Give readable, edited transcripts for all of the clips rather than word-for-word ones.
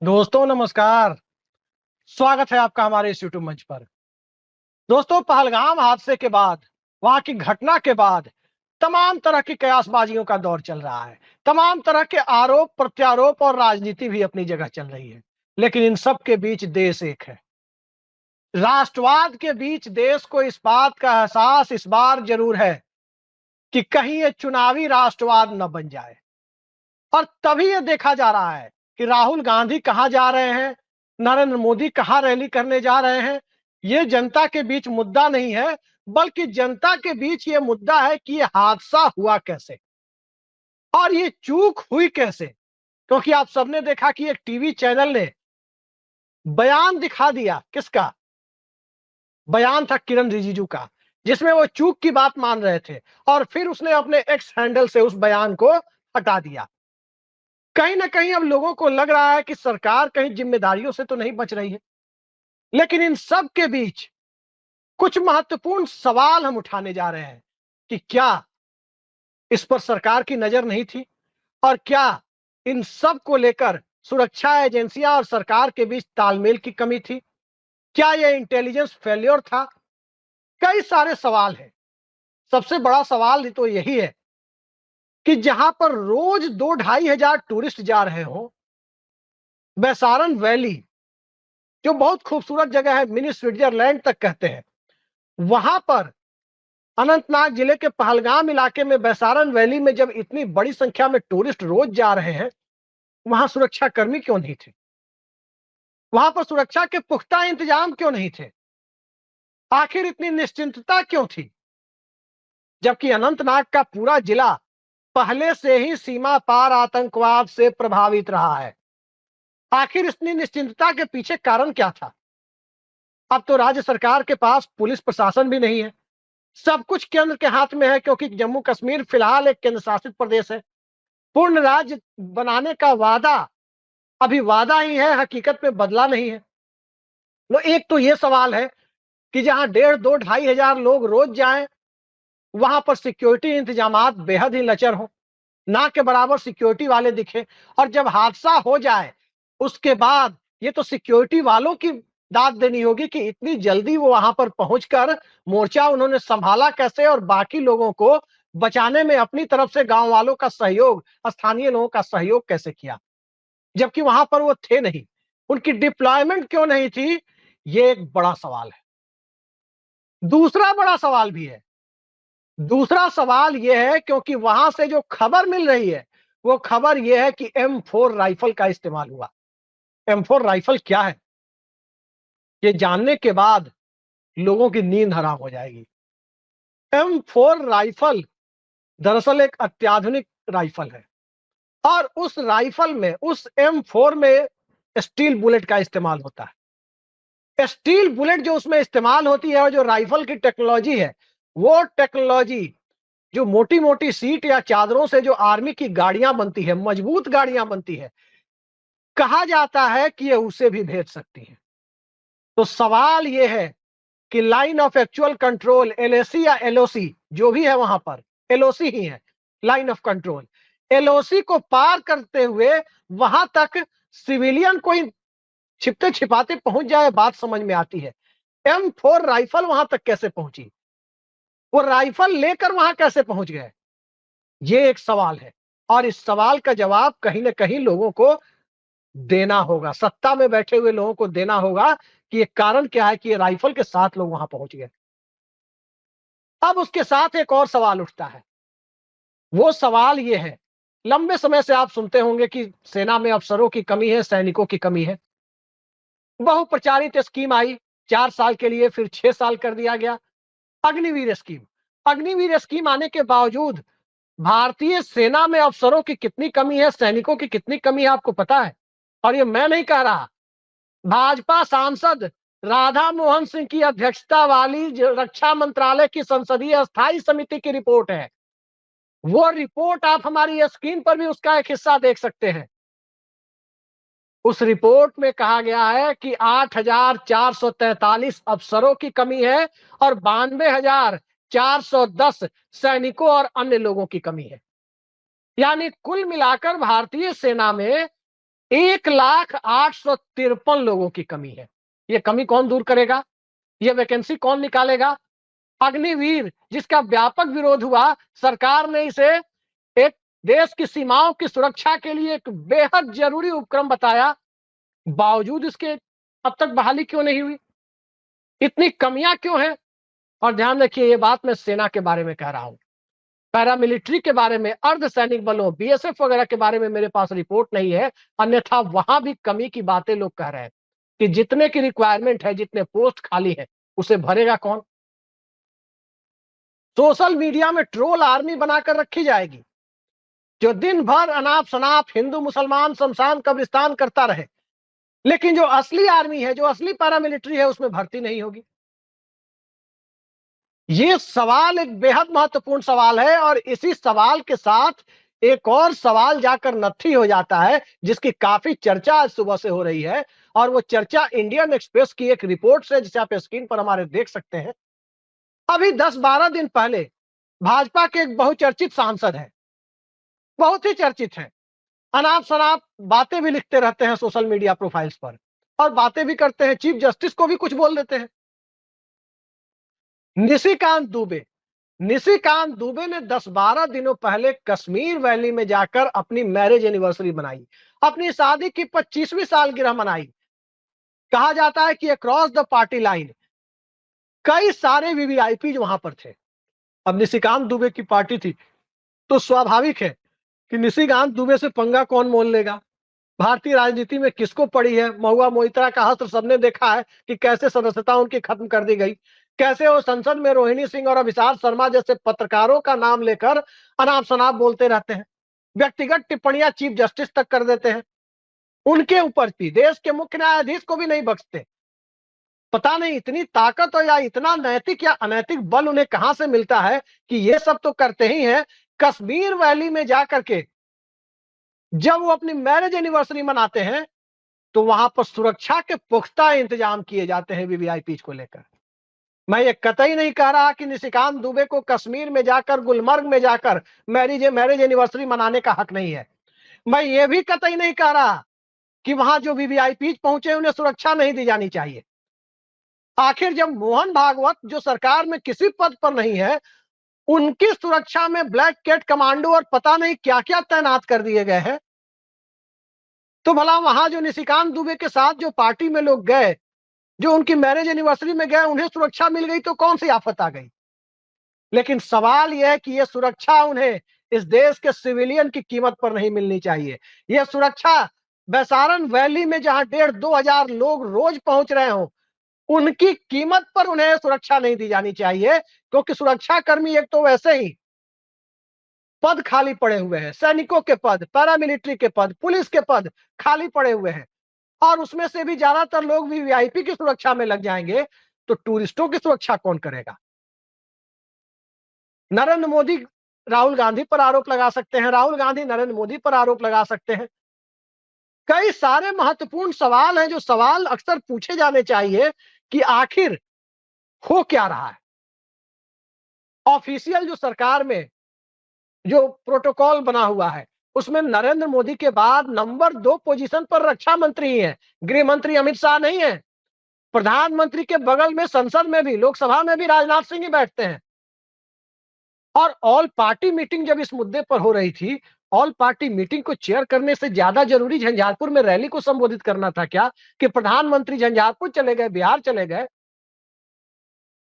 दोस्तों नमस्कार। स्वागत है आपका हमारे इस यूट्यूब मंच पर। दोस्तों, पहलगाम हादसे के बाद, वहां की घटना के बाद तमाम तरह की कयासबाजियों का दौर चल रहा है। तमाम तरह के आरोप प्रत्यारोप और राजनीति भी अपनी जगह चल रही है। लेकिन इन सब के बीच देश एक है। राष्ट्रवाद के बीच देश को इस बात का एहसास इस बार जरूर है कि कहीं ये चुनावी राष्ट्रवाद न बन जाए। और तभी ये देखा जा रहा है कि राहुल गांधी कहां जा रहे हैं, नरेंद्र मोदी कहां रैली करने जा रहे हैं। ये जनता के बीच मुद्दा नहीं है, बल्कि जनता के बीच ये मुद्दा है कि ये हादसा हुआ कैसे और ये चूक हुई कैसे। क्योंकि आप सबने देखा कि एक टीवी चैनल ने बयान दिखा दिया। किसका बयान था? किरण रिजिजू का, जिसमें वो चूक की बात मान रहे थे और फिर उसने अपने एक्स हैंडल से उस बयान को हटा दिया। कहीं ना कहीं अब लोगों को लग रहा है कि सरकार कहीं जिम्मेदारियों से तो नहीं बच रही है। लेकिन इन सब के बीच कुछ महत्वपूर्ण सवाल हम उठाने जा रहे हैं कि क्या इस पर सरकार की नजर नहीं थी, और क्या इन सब को लेकर सुरक्षा एजेंसियां और सरकार के बीच तालमेल की कमी थी? क्या यह इंटेलिजेंस फेल्योर था? कई सारे सवाल हैं। सबसे बड़ा सवाल तो यही है कि जहां पर रोज 2-2,500 टूरिस्ट जा रहे हो, बैसारन वैली जो बहुत खूबसूरत जगह है, मिनी स्विट्जरलैंड तक कहते हैं, वहां पर अनंतनाग जिले के पहलगाम इलाके में बैसारन वैली में जब इतनी बड़ी संख्या में टूरिस्ट रोज जा रहे हैं, वहां सुरक्षा कर्मी क्यों नहीं थे? वहां पर सुरक्षा के पुख्ता इंतजाम क्यों नहीं थे? आखिर इतनी निश्चिंतता क्यों थी, जबकि अनंतनाग का पूरा जिला पहले से ही सीमा पार आतंकवाद से प्रभावित रहा है? आखिर इतनी निश्चिंतता के पीछे कारण क्या था? अब तो राज्य सरकार के पास पुलिस प्रशासन भी नहीं है। सब कुछ केंद्र के हाथ में है, क्योंकि जम्मू कश्मीर फिलहाल एक केंद्र शासित प्रदेश है। पूर्ण राज्य बनाने का वादा अभी वादा ही है, हकीकत में बदला नहीं है। तो एक तो ये सवाल है कि जहां 1,500-2,500 लोग रोज जाएं, वहां पर सिक्योरिटी इंतजामात बेहद ही लचर हो, ना के बराबर सिक्योरिटी वाले दिखे। और जब हादसा हो जाए उसके बाद ये तो सिक्योरिटी वालों की दाद देनी होगी कि इतनी जल्दी वो वहां पर पहुंचकर मोर्चा उन्होंने संभाला कैसे, और बाकी लोगों को बचाने में अपनी तरफ से गांव वालों का सहयोग, स्थानीय लोगों का सहयोग कैसे किया, जबकि वहां पर वो थे नहीं। उनकी डिप्लॉयमेंट क्यों नहीं थी? ये एक बड़ा सवाल है। दूसरा बड़ा सवाल भी है। दूसरा सवाल यह है क्योंकि वहां से जो खबर मिल रही है, वो खबर यह है कि M4 राइफल का इस्तेमाल हुआ। M4 राइफल क्या है, ये जानने के बाद लोगों की नींद हराम हो जाएगी। M4 राइफल दरअसल एक अत्याधुनिक राइफल है, और उस राइफल में, उस M4 में स्टील बुलेट का इस्तेमाल होता है। स्टील बुलेट जो उसमें इस्तेमाल होती है, और जो राइफल की टेक्नोलॉजी है, वो टेक्नोलॉजी जो मोटी मोटी सीट या चादरों से जो आर्मी की गाड़ियां बनती है, मजबूत गाड़ियां बनती है, कहा जाता है कि ये उसे भी भेज सकती है। तो सवाल ये है कि line of actual control, LAC या LOC जो भी है, वहां पर LOC ही है, लाइन ऑफ कंट्रोल। LOC को पार करते हुए वहां तक सिविलियन कोई छिपते छिपाते पहुंच जाए, बात समझ में आती है। M4 राइफल वहां तक कैसे पहुंची? वो राइफल लेकर वहां कैसे पहुंच गए? ये एक सवाल है, और इस सवाल का जवाब कहीं ना कहीं लोगों को देना होगा, सत्ता में बैठे हुए लोगों को देना होगा कि ये कारण क्या है कि ये राइफल के साथ लोग वहां पहुंच गए। अब उसके साथ एक और सवाल उठता है। वो सवाल ये है, लंबे समय से आप सुनते होंगे कि सेना में अफसरों की कमी है, सैनिकों की कमी है। बहुप्रचारित स्कीम आई 4 साल के लिए, फिर 6 साल कर दिया गया, अग्निवीर स्कीम। अग्निवीर स्कीम आने के बावजूद भारतीय सेना में अफसरों की कितनी कमी है, सैनिकों की कितनी कमी है, आपको पता है? और ये मैं नहीं कह रहा, भाजपा सांसद राधा मोहन सिंह की अध्यक्षता वाली रक्षा मंत्रालय की संसदीय स्थायी समिति की रिपोर्ट है। वो रिपोर्ट आप हमारी स्क्रीन पर भी उसका एक हिस्सा देख सकते हैं। उस रिपोर्ट में कहा गया है कि 8,443 अफसरों की कमी है, और 92,410 सैनिकों और अन्य लोगों की कमी है। यानी कुल मिलाकर भारतीय सेना में 1,853 लोगों की कमी है। ये कमी कौन दूर करेगा? ये वैकेंसी कौन निकालेगा? अग्निवीर, जिसका व्यापक विरोध हुआ, सरकार ने इसे एक देश की सीमाओं की सुरक्षा के लिए एक बेहद जरूरी उपक्रम बताया, बावजूद इसके अब तक बहाली क्यों नहीं हुई? इतनी कमियां क्यों हैं? और ध्यान रखिए, ये बात मैं सेना के बारे में कह रहा हूं, पैरामिलिट्री के बारे में, अर्धसैनिक बलों, बीएसएफ वगैरह के बारे में मेरे पास रिपोर्ट नहीं है। अन्यथा वहां भी कमी की बातें लोग कह रहे हैं कि जितने की रिक्वायरमेंट है, जितने पोस्ट खाली है, उसे भरेगा कौन? सोशल मीडिया में ट्रोल आर्मी बनाकर रखी जाएगी, जो दिन भर अनाप शनाप हिंदू मुसलमान शमशान कब्रिस्तान करता रहे, लेकिन जो असली आर्मी है, जो असली पैरामिलिट्री है, उसमें भर्ती नहीं होगी। ये सवाल एक बेहद महत्वपूर्ण सवाल है, और इसी सवाल के साथ एक और सवाल जाकर नत्थी हो जाता है, जिसकी काफी चर्चा आज सुबह से हो रही है। और वो चर्चा इंडियन एक्सप्रेस की एक रिपोर्ट से, जिसे आप स्क्रीन पर हमारे देख सकते हैं। अभी 10-12 दिन पहले भाजपा के एक बहुचर्चित सांसद है, बहुत ही चर्चित है, अनाप शनाप बातें भी लिखते रहते हैं सोशल मीडिया प्रोफाइल्स पर, और बातें भी करते हैं, चीफ जस्टिस को भी कुछ बोल देते हैं। निशिकांत दुबे, निशिकांत दुबे ने 10-12 दिनों पहले कश्मीर वैली में जाकर अपनी मैरिज एनिवर्सरी मनाई, अपनी शादी की 25वीं सालगिरह मनाई। कहा जाता है कि अक्रॉस द पार्टी लाइन कई सारे वीवीआईपी वहां पर थे। अब निशिकांत दुबे की पार्टी थी, तो स्वाभाविक है कि निशिकांत दुबे से पंगा कौन मोल लेगा। भारतीय राजनीति में किसको पड़ी है महुआ मोइत्रा का हस्त्र, सबने देखा है कि कैसे सदस्यता उनकी खत्म कर दी गई, कैसे वो संसद में रोहिणी सिंह और अभिसार शर्मा जैसे पत्रकारों का नाम लेकर अनाप शनाप बोलते रहते हैं, व्यक्तिगत टिप्पणियां चीफ जस्टिस तक कर देते हैं, उनके ऊपर भी, देश के मुख्य न्यायाधीश को भी नहीं बख्शते। पता नहीं इतनी ताकत या इतना नैतिक या अनैतिक बल उन्हें कहां से मिलता है कि ये सब तो करते ही हैं। कश्मीर वैली में जाकर के जब वो अपनी मैरिज एनिवर्सरी मनाते हैं, तो वहां पर सुरक्षा के पुख्ता इंतजाम किए जाते हैं वीवीआईपी को लेकर। मैं ये कतई नहीं कह रहा कि निशिकांत दुबे को कश्मीर में जाकर, गुलमर्ग में जाकर मैरिज एनिवर्सरी मनाने का हक नहीं है। मैं ये भी कतई नहीं कह रहा कि वहां जो वीवीआईपी पहुंचे उन्हें सुरक्षा नहीं दी जानी चाहिए। आखिर जब मोहन भागवत, जो सरकार में किसी पद पर नहीं है, उनकी सुरक्षा में ब्लैक कैट कमांडो और पता नहीं क्या क्या तैनात कर दिए गए हैं, तो भला वहां जो निशिकांत दुबे के साथ जो पार्टी में लोग गए, जो उनकी मैरिज एनिवर्सरी में गए, उन्हें सुरक्षा मिल गई तो कौन सी आफत आ गई? लेकिन सवाल यह है कि यह सुरक्षा उन्हें इस देश के सिविलियन की कीमत पर नहीं मिलनी चाहिए। यह सुरक्षा बैसारन वैली में जहां 1,500-2,000 लोग रोज पहुंच रहे हो, उनकी कीमत पर उन्हें सुरक्षा नहीं दी जानी चाहिए, क्योंकि सुरक्षा कर्मी एक तो वैसे ही पद खाली पड़े हुए हैं, सैनिकों के पद, पैरामिलिट्री के पद, पुलिस के पद खाली पड़े हुए हैं, और उसमें से भी ज्यादातर लोग वीवीआईपी की सुरक्षा में लग जाएंगे, तो टूरिस्टों की सुरक्षा कौन करेगा? नरेंद्र मोदी राहुल गांधी पर आरोप लगा सकते हैं, राहुल गांधी नरेंद्र मोदी पर आरोप लगा सकते हैं। कई सारे महत्वपूर्ण सवाल हैं, जो सवाल अक्सर पूछे जाने चाहिए कि आखिर हो क्या रहा है। ऑफिशियल जो सरकार में जो प्रोटोकॉल बना हुआ है, उसमें नरेंद्र मोदी के बाद नंबर 2 पोजीशन पर रक्षा मंत्री ही है, गृह मंत्री अमित शाह नहीं है। प्रधानमंत्री के बगल में संसद में भी, लोकसभा में भी राजनाथ सिंह ही बैठते हैं। और ऑल पार्टी मीटिंग जब इस मुद्दे पर हो रही थी, ऑल पार्टी मीटिंग को चेयर करने से ज्यादा जरूरी झंझारपुर में रैली को संबोधित करना था क्या, कि प्रधानमंत्री झंझारपुर चले गए, बिहार चले गए,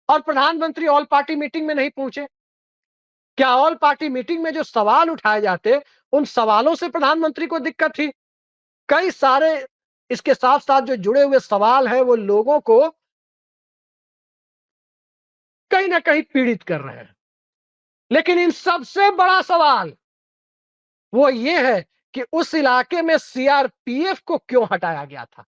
और प्रधानमंत्री ऑल पार्टी मीटिंग में नहीं पहुंचे? क्या ऑल पार्टी मीटिंग में जो सवाल उठाए जाते, उन सवालों से प्रधानमंत्री को दिक्कत थी? कई सारे इसके साथ साथ जो जुड़े हुए सवाल हैं, वो लोगों को कहीं ना कहीं पीड़ित कर रहे हैं। लेकिन इन सबसे बड़ा सवाल वो ये है कि उस इलाके में सीआरपीएफ को क्यों हटाया गया था।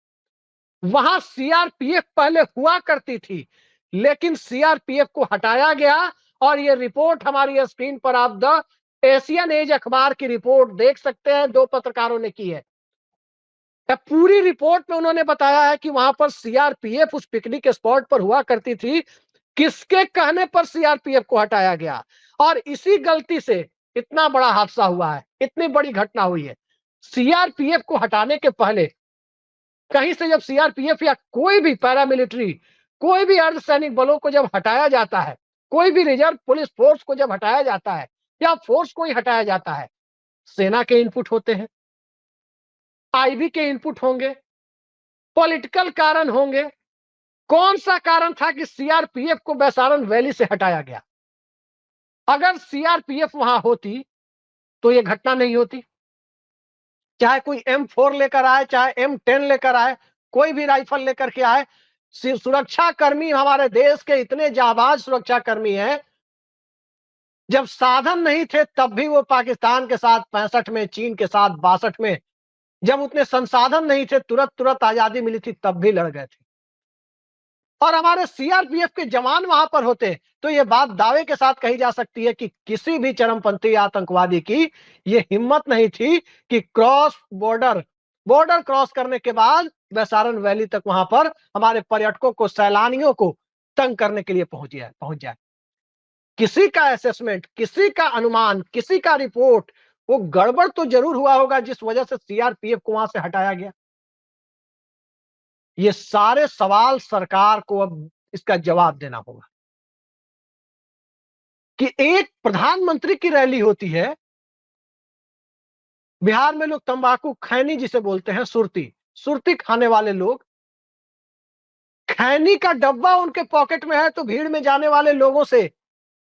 वहां सीआरपीएफ पहले हुआ करती थी, लेकिन सीआरपीएफ को हटाया गया। और ये रिपोर्ट हमारी स्क्रीन पर आप द एशियन एज अखबार की रिपोर्ट देख सकते हैं, 2 पत्रकारों ने की है। पूरी रिपोर्ट में उन्होंने बताया है कि वहां पर सीआरपीएफ उस पिकनिक स्पॉट पर हुआ करती थी, किसके कहने पर सीआरपीएफ को हटाया गया, और इसी गलती से इतना बड़ा हादसा हुआ है, इतनी बड़ी घटना हुई है। सीआरपीएफ को हटाने के पहले कहीं से जब सीआरपीएफ या कोई भी पैरामिलिट्री, कोई भी अर्धसैनिक बलों को जब हटाया जाता है, कोई भी रिजर्व पुलिस फोर्स को जब हटाया जाता है या फोर्स को ही हटाया जाता है, सेना के इनपुट होते हैं, आईबी के इनपुट होंगे, पॉलिटिकल कारण होंगे। कौन सा कारण था कि सीआरपीएफ को बैसारन वैली से हटाया गया? अगर सीआरपीएफ वहां होती तो यह घटना नहीं होती। चाहे कोई M4 लेकर आए, चाहे M10 लेकर आए, कोई भी राइफल लेकर के आए, सुरक्षा कर्मी हमारे देश के इतने जाबाज सुरक्षा कर्मी हैं, जब साधन नहीं थे तब भी वो पाकिस्तान के साथ 65 में, चीन के साथ 62 में, जब उतने संसाधन नहीं थे, तुरंत तुरंत आजादी मिली थी, तब भी लड़ गए थे। और हमारे सीआरपीएफ के जवान वहां पर होते तो ये बात दावे के साथ कही जा सकती है कि किसी भी चरमपंथी आतंकवादी की ये हिम्मत नहीं थी कि बॉर्डर क्रॉस करने के बाद बैसारन वैली तक वहां पर हमारे पर्यटकों को, सैलानियों को तंग करने के लिए पहुंच जाए। किसी का असेसमेंट, किसी का अनुमान, किसी का रिपोर्ट, वो गड़बड़ तो जरूर हुआ होगा जिस वजह से सीआरपीएफ को वहां से हटाया गया। ये सारे सवाल सरकार को अब इसका जवाब देना होगा कि एक प्रधानमंत्री की रैली होती है, बिहार में लोग तंबाकू खैनी जिसे बोलते हैं, सुरती सुरती खाने वाले लोग, खैनी का डब्बा उनके पॉकेट में है तो भीड़ में जाने वाले लोगों से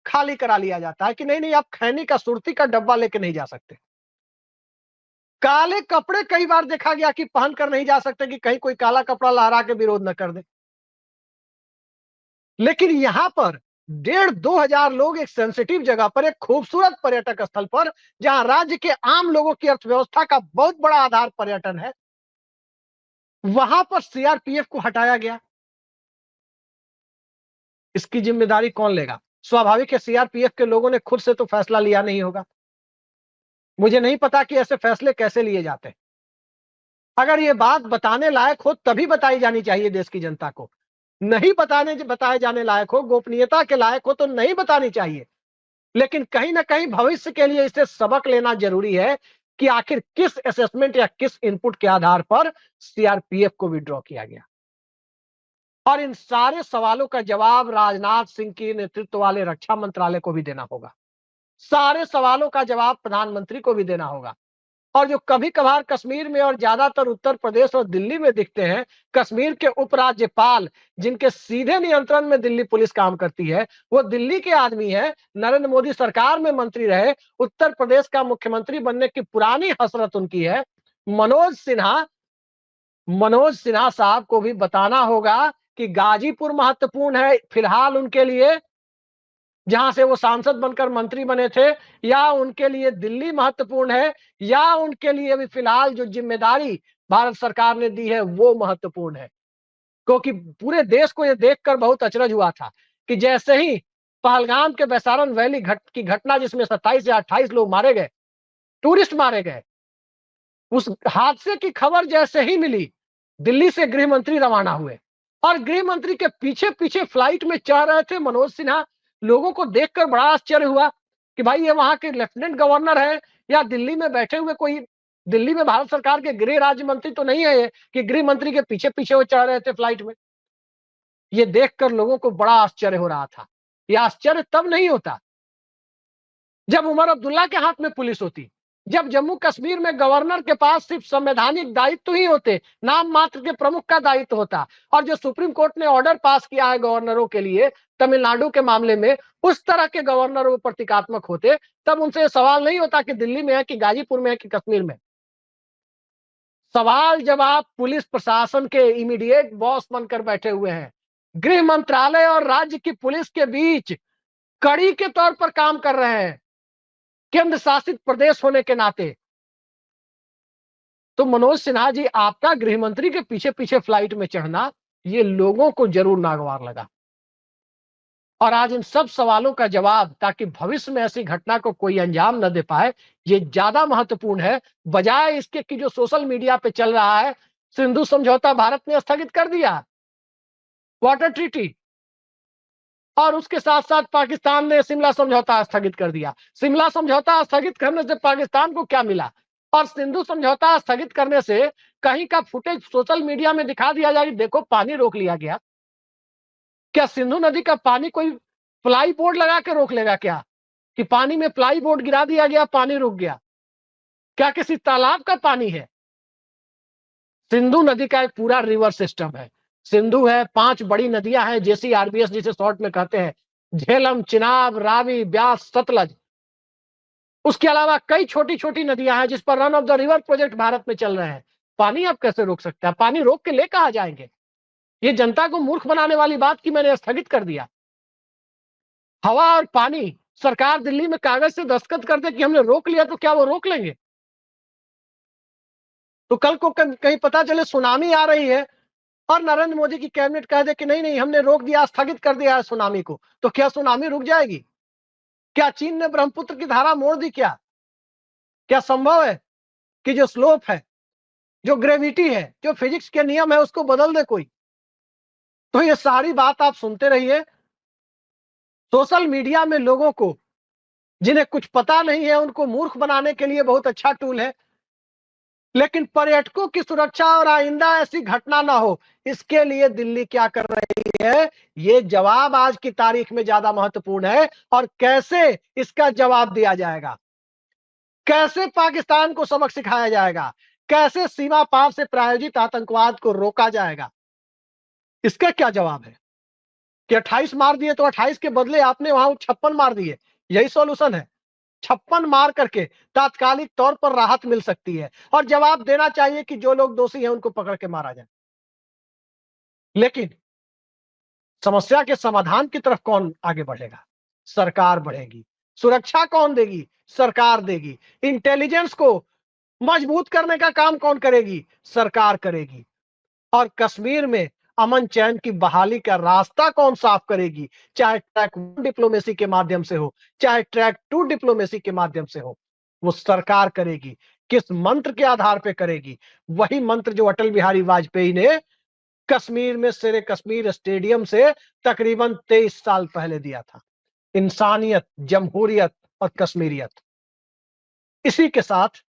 खाली करा लिया जाता है कि नहीं नहीं, आप खैनी का, सुरती का डब्बा लेके नहीं जा सकते। काले कपड़े कई बार देखा गया कि पहन कर नहीं जा सकते कि कहीं कोई काला कपड़ा लहरा के विरोध न कर दे। लेकिन यहां पर 1,500-2,000 लोग एक सेंसिटिव जगह पर, एक खूबसूरत पर्यटक स्थल पर, जहां राज्य के आम लोगों की अर्थव्यवस्था का बहुत बड़ा आधार पर्यटन है, वहां पर सीआरपीएफ को हटाया गया। इसकी जिम्मेदारी कौन लेगा? स्वाभाविक है सीआरपीएफ के लोगों ने खुद से तो फैसला लिया नहीं होगा। मुझे नहीं पता कि ऐसे फैसले कैसे लिए जाते हैं। अगर ये बात बताने लायक हो तभी बताई जानी चाहिए देश की जनता को। नहीं बताए जाने लायक हो, गोपनीयता के लायक हो तो नहीं बतानी चाहिए। लेकिन कहीं ना कहीं भविष्य के लिए इसे सबक लेना जरूरी है कि आखिर किस असेसमेंट या किस इनपुट के आधार पर सीआरपीएफ को विड्रॉ किया गया। और इन सारे सवालों का जवाब राजनाथ सिंह के नेतृत्व वाले रक्षा मंत्रालय को भी देना होगा। सारे सवालों का जवाब प्रधानमंत्री को भी देना होगा। और जो कभी कभार कश्मीर में और ज्यादातर उत्तर प्रदेश और दिल्ली में दिखते हैं, कश्मीर के उपराज्यपाल जिनके सीधे नियंत्रण में दिल्ली पुलिस काम करती है, वो दिल्ली के आदमी है, नरेंद्र मोदी सरकार में मंत्री रहे, उत्तर प्रदेश का मुख्यमंत्री बनने की पुरानी हसरत उनकी है। मनोज सिन्हा साहब को भी बताना होगा कि गाजीपुर महत्वपूर्ण है फिलहाल उनके लिए, जहां से वो सांसद बनकर मंत्री बने थे, या उनके लिए दिल्ली महत्वपूर्ण है, या उनके लिए अभी फिलहाल जो जिम्मेदारी भारत सरकार ने दी है वो महत्वपूर्ण है। क्योंकि पूरे देश को यह देखकर बहुत अचरज हुआ था कि जैसे ही पहलगाम के बैसारन वैली की घटना, जिसमें 27 या 28 लोग मारे गए, टूरिस्ट मारे गए, उस हादसे की खबर जैसे ही मिली, दिल्ली से गृह मंत्री रवाना हुए और गृह मंत्री के पीछे पीछे फ्लाइट में चढ़ रहे थे मनोज सिन्हा। लोगों को देखकर बड़ा आश्चर्य हुआ कि भाई ये वहां के लेफ्टिनेंट गवर्नर है या दिल्ली में बैठे हुए कोई, दिल्ली में भारत सरकार के गृह राज्य मंत्री तो नहीं है ये कि गृह मंत्री के पीछे पीछे वो चढ़ रहे थे फ्लाइट में। ये देखकर लोगों को बड़ा आश्चर्य हो रहा था। ये आश्चर्य तब नहीं होता जब उमर अब्दुल्ला के हाथ में पुलिस होती, जब जम्मू कश्मीर में गवर्नर के पास सिर्फ संवैधानिक दायित्व ही होते, नाम मात्र के प्रमुख का दायित्व होता, और जो सुप्रीम कोर्ट ने ऑर्डर पास किया है गवर्नरों के लिए तमिलनाडु के मामले में, उस तरह के गवर्नर वो प्रतीकात्मक होते, तब उनसे सवाल नहीं होता कि दिल्ली में है कि गाजीपुर में है कि कश्मीर में। सवाल जब आप पुलिस प्रशासन के इमीडिएट बॉस बनकर बैठे हुए हैं, गृह मंत्रालय और राज्य की पुलिस के बीच कड़ी के तौर पर काम कर रहे हैं, केंद्र शासित प्रदेश होने के नाते, तो मनोज सिन्हा जी, आपका गृह मंत्री के पीछे पीछे फ्लाइट में चढ़ना ये लोगों को जरूर नागवार लगा। और आज इन सब सवालों का जवाब, ताकि भविष्य में ऐसी घटना को कोई अंजाम न दे पाए, ये ज्यादा महत्वपूर्ण है, बजाय इसके कि जो सोशल मीडिया पे चल रहा है, सिंधु समझौता भारत ने स्थगित कर दिया, वाटर ट्रीटी, और उसके साथ साथ पाकिस्तान ने शिमला समझौता स्थगित कर दिया। शिमला समझौता स्थगित करने से पाकिस्तान को क्या मिला? और सिंधु समझौता स्थगित करने से कहीं का फुटेज सोशल मीडिया में दिखा दिया जाए, देखो पानी रोक लिया गया। क्या सिंधु नदी का पानी कोई प्लाई बोर्ड लगा के रोक लेगा क्या, कि पानी में प्लाई बोर्ड गिरा दिया गया, पानी रुक गया? क्या किसी तालाब का पानी है? सिंधु नदी का एक पूरा रिवर सिस्टम है। सिंधु है, 5 बड़ी नदियां हैं, जेसीआरबीएस जिसे शॉर्ट में कहते हैं, झेलम, चिनाब, रावी, ब्यास, सतलज। उसके अलावा कई छोटी छोटी नदियां हैं जिस पर run of the river project Bharat में चल रहे हैं। पानी आप कैसे रोक सकते हैं? पानी रोक के ले कहां जाएंगे? ये जनता को मूर्ख बनाने वाली बात की मैंने स्थगित कर दिया। हवा और पानी, सरकार दिल्ली में कागज से दस्तखत कर दे कि हमने रोक लिया, तो क्या वो रोक लेंगे? तो कल को कहीं पता चले सुनामी आ रही है और नरेंद्र मोदी की कैबिनेट कह दे कि नहीं नहीं हमने रोक दिया, स्थगित कर दिया है सुनामी को, तो क्या सुनामी रुक जाएगी? क्या चीन ने ब्रह्मपुत्र की धारा मोड़ दी? क्या संभव है कि जो स्लोप है, जो ग्रेविटी है, जो फिजिक्स के नियम है, उसको बदल दे कोई? तो ये सारी बात आप सुनते रहिए। सोशल मीडिया में लोगों को, जिन्हें कुछ पता नहीं है, उनको मूर्ख बनाने के लिए बहुत अच्छा टूल है। लेकिन पर्यटकों की सुरक्षा और आइंदा ऐसी घटना ना हो, इसके लिए दिल्ली क्या कर रही है, ये जवाब आज की तारीख में ज्यादा महत्वपूर्ण है। और कैसे इसका जवाब दिया जाएगा, कैसे पाकिस्तान को सबक सिखाया जाएगा, कैसे सीमा पार से प्रायोजित आतंकवाद को रोका जाएगा, इसका क्या जवाब है? कि 28 मार दिए तो 28 के बदले आपने वहां 56 मार दिए, यही सॉल्यूशन है? 56 मार करके तात्कालिक तौर पर राहत मिल सकती है और जवाब देना चाहिए कि जो लोग दोषी हैं उनको पकड़ के मारा जाए। लेकिन समस्या के समाधान की तरफ कौन आगे बढ़ेगा? सरकार बढ़ेगी। सुरक्षा कौन देगी? सरकार देगी। इंटेलिजेंस को मजबूत करने का काम कौन करेगी? सरकार करेगी। और कश्मीर में अमन चैन की बहाली का रास्ता कौन साफ करेगी? चाहे ट्रैक 1 डिप्लोमेसी के माध्यम से हो, चाहे ट्रैक 2 डिप्लोमेसी के माध्यम से हो, वो सरकार करेगी। किस मंत्र के आधार पे करेगी? वही मंत्र जो अटल बिहारी वाजपेयी ने कश्मीर में शेरे कश्मीर स्टेडियम से तकरीबन 23 साल पहले दिया था। इंसानियत, जमहूरियत और कश्मीरियत, इसी के साथ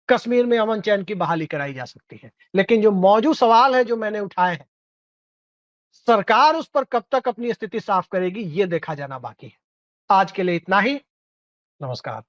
कश्मीर में अमन चैन की बहाली कराई जा सकती है। लेकिन जो मौजूद सवाल है जो मैंने उठाए हैं, सरकार उस पर कब तक अपनी स्थिति साफ करेगी, ये देखा जाना बाकी है। आज के लिए इतना ही। नमस्कार।